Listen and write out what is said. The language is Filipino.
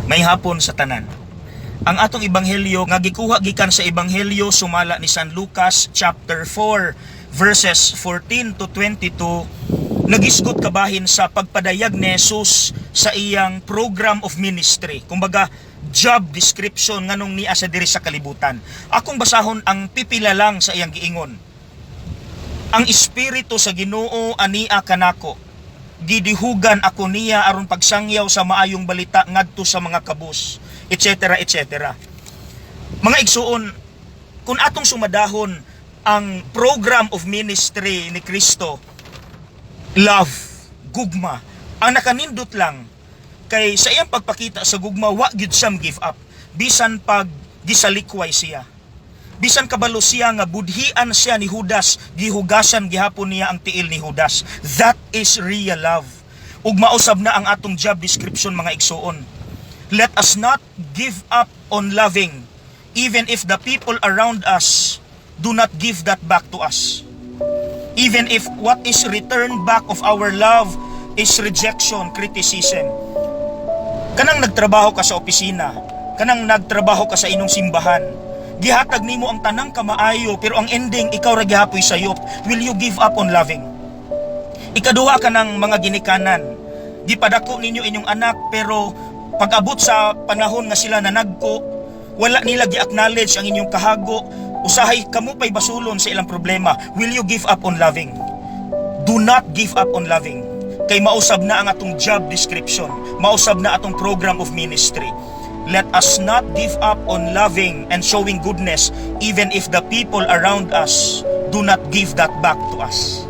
May hapon sa tanan. Ang atong ebanghelyo nga gikuha gikan sa ebanghelyo sumala ni San Lucas chapter 4 verses 14 to 22 nagisgot kabahin sa pagpadayag ni Jesus sa iyang program of ministry. Kumbaga job description nganong niya sa diri sa kalibutan. Akong basahon ang pipila lang sa iyang giingon. Ang espiritu sa Ginoo ania kanako. Gidihugan ako niya aron pagsangyaw sa maayong balita ngadto sa mga kabus, etc. etc. Mga igsuon, kung atong sumadahon ang program of ministry ni Kristo, love, gugma, ang nakanindot lang kay sa iyang pagpakita sa gugma, wa gyud siyam give up. Bisan pag gisalikway siya. Bisan kabalo siya nga budhian siya ni Judas, gihugasan gihapon niya ang tiil ni Judas. That is real love. Ug mausab na ang atong job description mga igsuon. Let us not give up on loving, even if the people around us do not give that back to us. Even if what is returned back of our love is rejection, criticism. Kanang nagtrabaho ka sa opisina, kanang nagtrabaho ka sa inyong simbahan, gihatag nimo ang tanang kamaayo pero ang ending ikaw ra gihapoy sayop, will you give up on loving? Ikaduha ka ng mga ginikanan, gipadako ninyo inyong anak pero pag-abot sa panahon nga sila nanagko, wala nila gi-acknowledge ang inyong kahago, usahay kamo pay basulon sa ilang problema, will you give up on loving? Do not give up on loving. Kay mausab na ang atong job description, mausab na atong program of ministry. Let us not give up on loving and showing goodness even if the people around us do not give that back to us.